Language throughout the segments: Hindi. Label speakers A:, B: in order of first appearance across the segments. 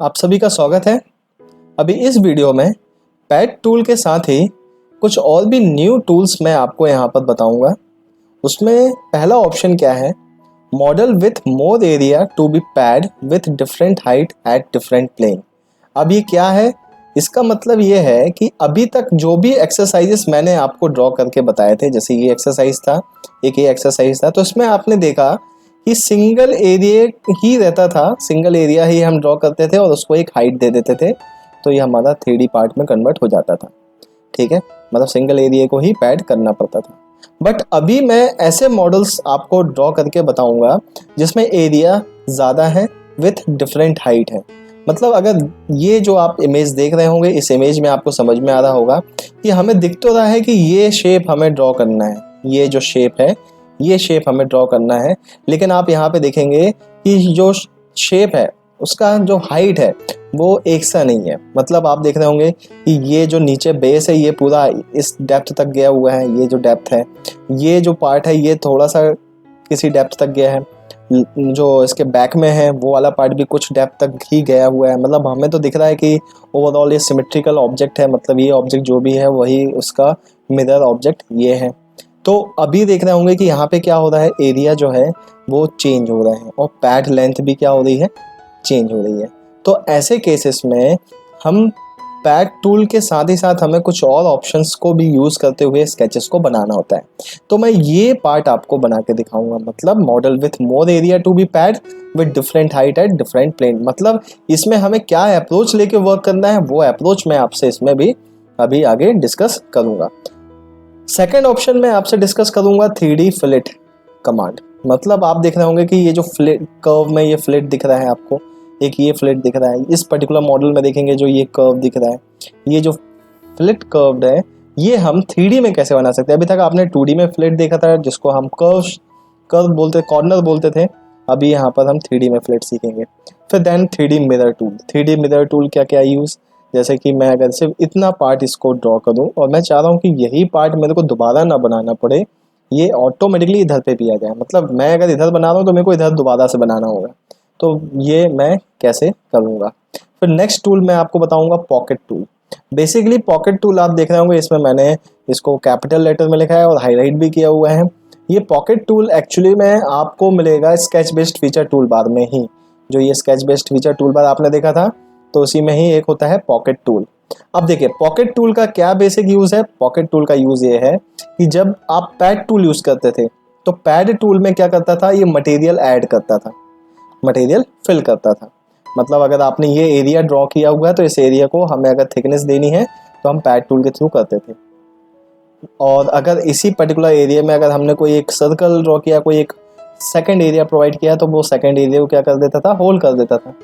A: आप सभी का स्वागत है। अभी इस वीडियो में पैड टूल के साथ ही कुछ और भी न्यू टूल्स मैं आपको यहाँ पर बताऊंगा। उसमें पहला ऑप्शन क्या है, model with more area to be pad with different height at different plane. अब ये क्या है, इसका मतलब ये है कि अभी तक जो भी एक्सरसाइजेस मैंने आपको ड्रॉ करके बताए थे, जैसे ये एक्सरसाइज था, एक ये एक्सरसाइज था, तो इसमें आपने देखा कि सिंगल एरिया ही रहता था, सिंगल एरिया ही हम ड्रॉ करते थे और उसको एक हाइट दे देते थे, तो ये हमारा 3D पार्ट में कन्वर्ट हो जाता था। ठीक है, मतलब सिंगल एरिया को ही पैड करना पड़ता था। बट अभी मैं ऐसे मॉडल्स आपको ड्रॉ करके बताऊंगा जिसमें एरिया ज़्यादा है विथ डिफरेंट हाइट है। मतलब अगर ये जो आप इमेज देख रहे होंगे, इस इमेज में आपको समझ में आ रहा होगा कि हमें दिख तो रहा है कि ये शेप हमें ड्रॉ करना है, ये जो शेप है ये शेप हमें ड्रॉ करना है, लेकिन आप यहाँ पे देखेंगे कि जो शेप है उसका जो हाइट है वो एक सा नहीं है। मतलब आप देख रहे होंगे कि ये जो नीचे बेस है ये पूरा इस डेप्थ तक गया हुआ है, ये जो डेप्थ है, ये जो पार्ट है ये थोड़ा सा किसी डेप्थ तक गया है, जो इसके बैक में है वो वाला पार्ट भी कुछ डेप्थ तक ही गया हुआ है। मतलब हमें तो दिख रहा है कि ओवरऑल ये सिमेट्रिकल ऑब्जेक्ट है, मतलब ये ऑब्जेक्ट जो भी है वही उसका मिरर ऑब्जेक्ट ये है। तो अभी देख रहे होंगे कि यहाँ पे क्या हो रहा है, एरिया जो है वो चेंज हो रहा है और पैड लेंथ भी क्या हो रही है, चेंज हो रही है। तो ऐसे केसेस में हम पैड टूल के साथ ही साथ हमें कुछ और ऑप्शंस को भी यूज़ करते हुए स्केचेस को बनाना होता है। तो मैं ये पार्ट आपको बना के दिखाऊंगा, मतलब model with more area to be pad with different height at different plane. मतलब इसमें हमें क्या अप्रोच लेके वर्क करना है वो अप्रोच मैं आपसे इसमें भी अभी आगे डिस्कस करूंगा। सेकेंड ऑप्शन में आपसे डिस्कस करूंगा 3D फिलेट कमांड। मतलब आप देख रहे होंगे कि ये जो फ्लिट कर्व में ये फ्लिट दिख रहा है आपको, एक ये फ्लिट दिख रहा है, इस पर्टिकुलर मॉडल में देखेंगे जो ये कर्व दिख रहा है, ये जो फ्लिट कर्व्ड है ये हम 3D में कैसे बना सकते हैं। अभी तक आपने 2D में फ्लिट देखा था जिसको हम कर्व बोलते, कॉर्नर बोलते थे। अभी यहाँ पर हम 3D में फ्लिट सीखेंगे। फिर then 3D mirror tool. 3D mirror tool क्या क्या यूज़, जैसे कि मैं अगर सिर्फ इतना पार्ट इसको ड्रॉ करूँ और मैं चाह रहा हूँ कि यही पार्ट मेरे को दोबारा ना बनाना पड़े, ये ऑटोमेटिकली इधर पे भी आ जाए। मतलब मैं अगर इधर बना रहा हूँ तो मेरे को इधर दोबारा से बनाना होगा, तो ये मैं कैसे करूँगा। फिर नेक्स्ट टूल मैं आपको बताऊँगा pocket tool. Basically pocket tool आप देख रहे होंगे, इसमें मैंने इसको कैपिटल लेटर में लिखा है और हाईलाइट भी किया हुआ है। ये पॉकेट टूल एक्चुअली में आपको मिलेगा sketch based feature tool bar में ही। जो ये sketch based feature tool bar आपने देखा था तो उसी में ही एक होता है पॉकेट टूल। अब देखिए पॉकेट टूल का क्या बेसिक यूज़ है। पॉकेट टूल का यूज़ ये है कि जब आप पैड टूल यूज़ करते थे तो पैड टूल में क्या करता था, ये मटेरियल ऐड करता था, मटेरियल फिल करता था। मतलब अगर आपने ये एरिया ड्रॉ किया हुआ है तो इस एरिया को हमें अगर थिकनेस देनी है तो हम पैड टूल के थ्रू करते थे। और अगर इसी पर्टिकुलर एरिया में अगर हमने कोई एक सर्कल ड्रॉ किया, कोई एक सेकेंड एरिया प्रोवाइड किया, तो वो सेकेंड एरिया को क्या कर देता था, होल कर देता था।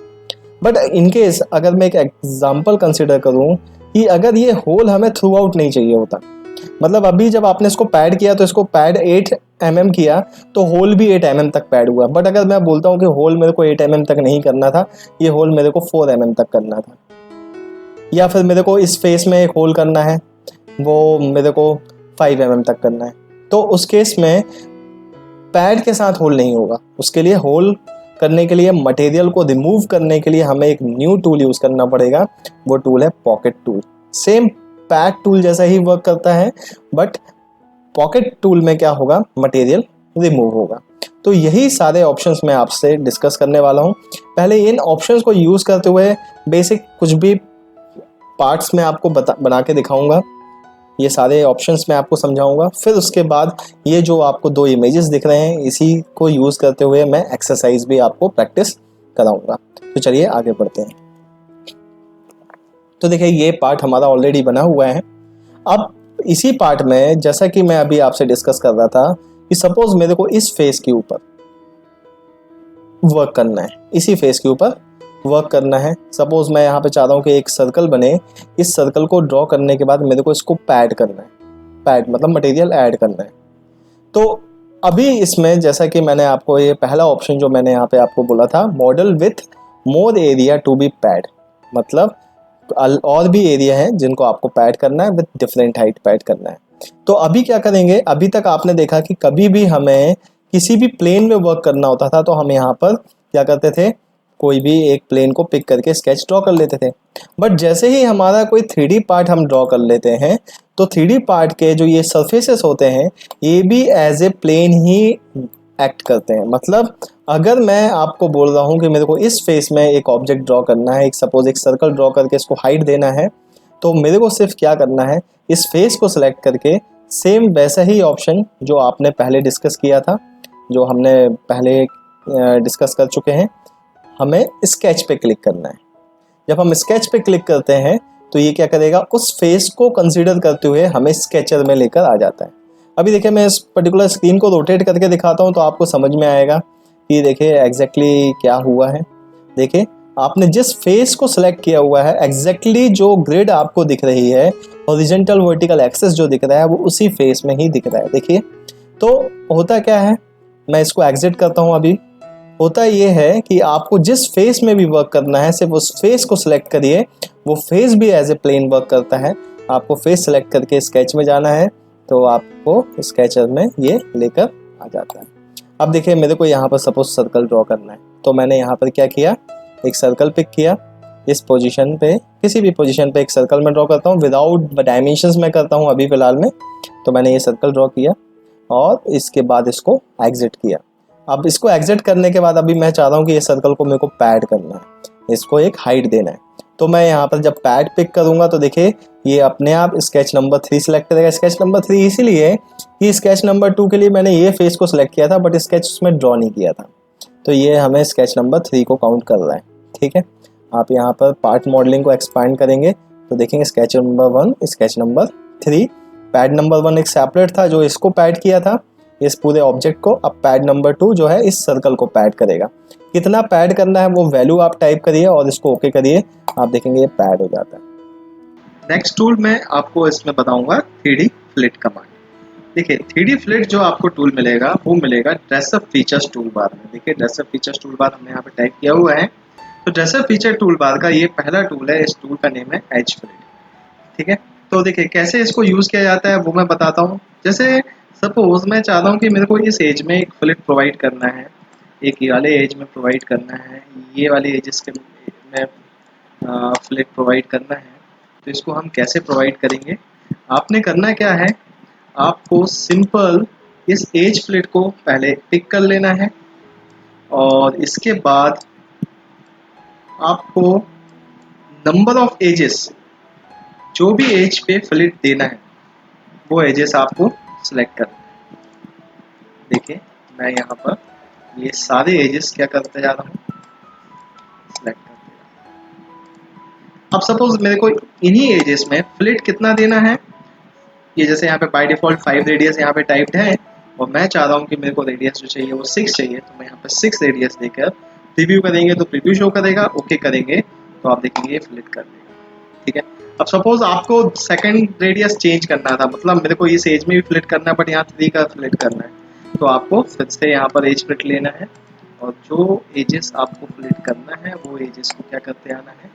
A: बट इनकेस अगर मैं एक एग्जांपल कंसिडर करूं कि अगर ये होल हमें थ्रू आउट नहीं चाहिए होता, मतलब अभी जब आपने इसको पैड किया तो इसको पैड 8 mm किया तो होल भी 8 mm तक पैड हुआ। बट अगर मैं बोलता हूँ कि होल मेरे को 8 mm तक नहीं करना था, ये होल मेरे को 4 mm तक करना था, या फिर मेरे को इस फेस में एक होल करना है वो मेरे को 5 mm तक करना है, तो उस केस में पैड के साथ होल नहीं होगा। उसके लिए होल करने के लिए, मटेरियल को रिमूव करने के लिए हमें एक न्यू टूल यूज़ करना पड़ेगा, वो टूल है pocket tool. Same pad tool जैसा ही वर्क करता है, बट पॉकेट टूल में क्या होगा, मटेरियल रिमूव होगा। तो यही सारे ऑप्शंस मैं आपसे डिस्कस करने वाला हूँ। पहले इन ऑप्शंस को यूज़ करते हुए बेसिक कुछ भी पार्ट्स में आपको बना के दिखाऊंगा, ये सारे ऑप्शंस मैं आपको समझाऊंगा। फिर उसके बाद ये जो आपको दो इमेजेस दिख रहे हैं इसी को यूज़ करते हुए मैं एक्सरसाइज भी आपको प्रैक्टिस कराऊंगा। तो चलिए आगे बढ़ते हैं। तो देखिए ये पार्ट हमारा ऑलरेडी बना हुआ है। अब इसी पार्ट में जैसा कि मैं अभी आपसे डिस्कस कर रहा था कि सपोज मेरे को इस फेस के ऊपर वर्क करना है, इसी फेस के ऊपर वर्क करना है। सपोज मैं यहाँ पे चाह रहा हूँ कि एक सर्कल बने, इस सर्कल को ड्रॉ करने के बाद मेरे को इसको पैड करना है, पैड मतलब मटेरियल ऐड करना है। तो अभी इसमें जैसा कि मैंने आपको ये पहला ऑप्शन जो मैंने यहाँ पे आपको बोला था, model with more area to be pad, मतलब और भी एरिया है जिनको आपको पैड करना है, विथ डिफरेंट हाइट पैड करना है। तो अभी क्या करेंगे, अभी तक आपने देखा कि कभी भी हमें किसी भी प्लेन में वर्क करना होता था तो हम यहाँ पर क्या करते थे, कोई भी एक प्लेन को पिक करके स्केच ड्रॉ कर लेते थे। बट जैसे ही हमारा कोई 3D पार्ट हम ड्रॉ कर लेते हैं तो 3D पार्ट के जो ये सरफेसेस होते हैं ये भी एज ए प्लेन ही एक्ट करते हैं। मतलब अगर मैं आपको बोल रहा हूँ कि मेरे को इस फेस में एक ऑब्जेक्ट ड्रॉ करना है, एक सपोज एक सर्कल ड्रॉ करके इसको हाइट देना है, तो मेरे को सिर्फ क्या करना है, इस फेस को सिलेक्ट करके सेम वैसा ही ऑप्शन जो आपने पहले डिस्कस किया था, जो हमने पहले डिस्कस कर चुके हैं, हमें स्केच पे क्लिक करना है। जब हम स्केच पे क्लिक करते हैं तो ये क्या करेगा, उस फेस को कंसीडर करते हुए हमें स्केचर में लेकर आ जाता है। अभी देखिए मैं इस पर्टिकुलर स्क्रीन को रोटेट करके दिखाता हूँ तो आपको समझ में आएगा कि देखिए एग्जैक्टली क्या हुआ है। देखिए आपने जिस फेस को सिलेक्ट किया हुआ है एग्जैक्टली जो ग्रिड आपको दिख रही है, हॉरिजॉन्टल वर्टिकल एक्सेस जो दिख रहा है वो उसी फेस में ही दिख रहा है। देखिए तो होता क्या है, मैं इसको एग्जिट करता हूँ। अभी होता ये है कि आपको जिस फेस में भी वर्क करना है सिर्फ उस फेस को सिलेक्ट करिए, वो फेस भी एज ए प्लेन वर्क करता है। आपको फेस सिलेक्ट करके स्केच में जाना है तो आपको स्केचर में ये लेकर आ जाता है। अब देखिए मेरे को यहाँ पर सपोज सर्कल ड्रॉ करना है तो मैंने यहाँ पर क्या किया, एक सर्कल पिक किया, इस पोजीशन पे किसी भी पोजीशन पे एक सर्कल में ड्रॉ करता हूँ, विदाउट डायमेंशंस में करता हूँ अभी फ़िलहाल में। तो मैंने ये सर्कल ड्रॉ किया और इसके बाद इसको एग्जिट किया। अब इसको एग्जिट करने के बाद अभी मैं चाह रहा हूँ कि ये सर्कल को मेरे को पैड करना है, इसको एक हाइट देना है। तो मैं यहाँ पर जब पैड पिक करूँगा तो देखिए ये अपने आप स्केच नंबर 3 सिलेक्ट करेगा। स्केच नंबर 3 इसीलिए कि स्केच नंबर 2 के लिए मैंने ये फेस को सिलेक्ट किया था बट स्केच उसमें ड्रॉ नहीं किया था, तो ये हमें स्केच नंबर 3 को काउंट कर रहा है। ठीक है, आप यहाँ पर पार्ट मॉडलिंग को एक्सपांड करेंगे तो देखेंगे sketch number 1, sketch number 3, pad number 1 एक सेपरेट था जो इसको पैड किया था इस पूरे ऑब्जेक्ट को। अब पैड नंबर 2 जो है इस सर्कल को पैड करेगा। कितना पैड करना है वो वैल्यू आप टाइप करिए और इसको ओके करिए, आप देखेंगे ये पैड हो जाता है। नेक्स्ट टूल मैं आपको इसमें बताऊंगा 3D फ्लिट कमांड। देखिए 3D फ्लिट जो आपको टूल मिलेगा वो मिलेगा ड्रेसअप फीचर्स टूल बार में। देखिए ड्रेसअप फीचर्स टूल बार हमने यहाँ पे टाइप किया हुआ है। तो ड्रेसअप फीचर टूल बार का ये पहला टूल है, इस टूल का नेम है एज फ्लिट। ठीक है, तो देखिए कैसे इसको यूज किया जाता है वो मैं बताता हूँ। जैसे सपोज मैं चाहता हूँ कि मेरे को इस एज में एक फ्लिट प्रोवाइड करना है, एक ये वाले एज में प्रोवाइड करना है, ये वाले एजेस के में फ्लिट प्रोवाइड करना है। तो इसको हम कैसे प्रोवाइड करेंगे, आपने करना क्या है, आपको सिंपल इस एज फ्लिट को पहले पिक कर लेना है और इसके बाद आपको नंबर ऑफ एजेस, जो भी एज पे फ्लिट देना है वो एजेस आपको सिलेक्ट करना है। देखिए मैं यहाँ पर ये सारे एजेस क्या करते जा रहा हूँ, सिलेक्ट करते जा रहा हूँ। अब सपोज मेरे को इन्हीं एजेस में फ्लिट कितना देना है, ये जैसे यहाँ पे बाय डिफॉल्ट 5 रेडियस यहाँ पे टाइप्ड है और मैं चाह रहा हूँ कि मेरे को रेडियस जो चाहिए वो 6 चाहिए, तो मैं यहाँ पे 6 रेडियस देकर प्रीव्यू करेंगे तो प्रीव्यू शो करेगा, ओके करेंगे तो आप देखेंगे ये फ्लिट कर देगा। ठीक है, अब सपोज आपको सेकंड रेडियस चेंज करना था, मतलब मेरे को इस एज में भी फ्लिट करना है बट यहाँ 3 का फ्लिट करना है, तो आपको फिर से यहाँ पर एज फ्लिट लेना है और जो एजेस आपको फ्लिट करना है वो एजेस को क्या करते आना है,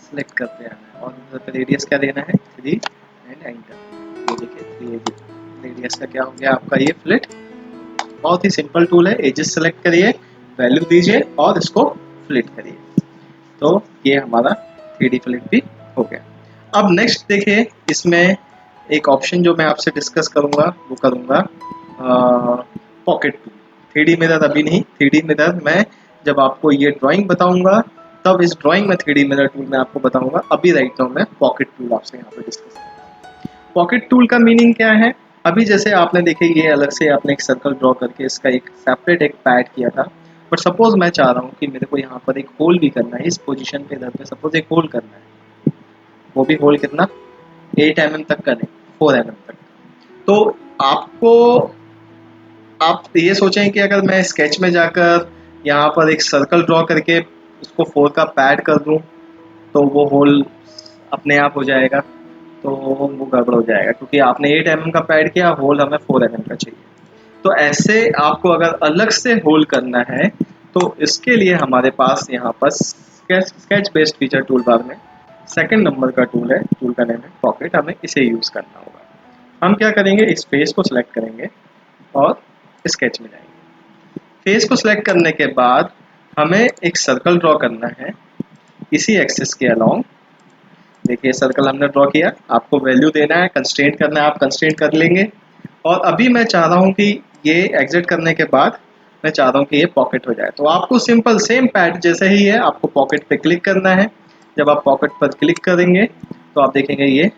A: सिलेक्ट करते आना है और रेडियस क्या देना है 3 एंड एंटर। ये देखिए 3 रेडियस का क्या हो गया आपका ये फ्लिट। बहुत ही सिंपल टूल है, एजेस सेलेक्ट करिए, वैल्यू दीजिए और इसको फ्लिट करिए, तो ये हमारा 3D फ्लिट भी हो गया। अब नेक्स्ट देखिए इसमें एक ऑप्शन जो मैं आपसे डिस्कस करूंगा वो करूंगा पॉकेट टूल। 3D मिरर अभी नहीं, 3D मिरर मैं जब आपको ये ड्राइंग बताऊंगा तब इस ड्राइंग में 3D मिरर टूल मैं आपको बताऊंगा। अभी राइट नाउ मैं पॉकेट टूल आपसे यहाँ पे डिस्कस करूंगा। पॉकेट टूल का मीनिंग क्या है, अभी जैसे आपने देखे ये अलग से आपने एक सर्कल ड्रॉ करके इसका एक सेपरेट एक पैड किया था, बट सपोज मैं चाह रहा हूँ कि मेरे को यहाँ पर एक होल भी करना है, इस पोजीशन पे इधर पे सपोज एक होल करना है, वो भी होल कितना 8 mm तक का नहीं 4 mm तक। तो आपको आप ये सोचें कि अगर मैं स्केच में जाकर यहाँ पर एक सर्कल ड्रॉ करके उसको 4 का पैड कर दूँ तो वो होल अपने आप हो जाएगा, तो वो गड़बड़ हो जाएगा क्योंकि आपने 8 mm का पैड किया, होल हमें 4 mm का चाहिए। तो ऐसे आपको अगर अलग से होल करना है तो इसके लिए हमारे पास यहाँ पर sketch based feature tool bar में सेकंड नंबर का टूल है, टूल का नेम है पॉकेट, हमें इसे यूज़ करना होगा। हम क्या करेंगे, इस फेस को सिलेक्ट करेंगे और स्केच में जाएंगे। फेस को सिलेक्ट करने के बाद हमें एक सर्कल ड्रॉ करना है इसी एक्सिस के अलोंग। देखिए सर्कल हमने ड्रॉ किया, आपको वैल्यू देना है, कंस्ट्रेंट करना है, आप कंस्ट्रेंट कर लेंगे। और अभी मैं चाह रहा हूँ कि ये एग्जिट करने के बाद मैं चाह रहा हूँ कि ये पॉकेट हो जाए, तो आपको सिंपल सेम पैड जैसे ही है, आपको पॉकेट पे क्लिक करना है। जब आप पॉकेट पर क्लिक करेंगे तो आप देखेंगे ये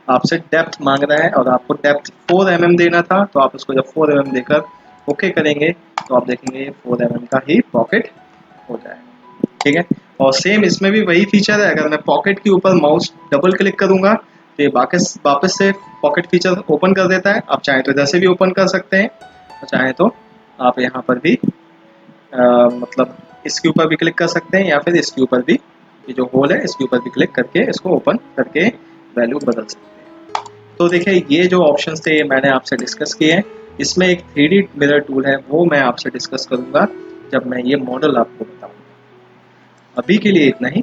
A: आपसे डेप्थ मांग रहा है और आपको डेप्थ 4 mm देना था, तो आप इसको जब 4 mm देकर ओके करेंगे तो आप देखेंगे 4 mm का ही पॉकेट हो जाएगा। ठीक है, और सेम इसमें भी वही फीचर है, अगर मैं पॉकेट के ऊपर माउस डबल क्लिक करूंगा तो ये वापस से पॉकेट फीचर ओपन कर देता है। आप चाहें तो इधर से भी ओपन कर सकते हैं और चाहें तो आप यहाँ पर भी मतलब इसके ऊपर भी क्लिक कर सकते हैं, या फिर इसके ऊपर भी, ये जो होल है इसके ऊपर भी क्लिक करके इसको ओपन करके वैल्यू बदल सकते हैं। तो देखिए ये जो ऑप्शंस थे ये मैंने आपसे डिस्कस किए हैं। इसमें एक 3D मिरर टूल है, वो मैं आपसे डिस्कस करूंगा जब मैं ये मॉडल आपको बताऊंगा। अभी के लिए इतना ही।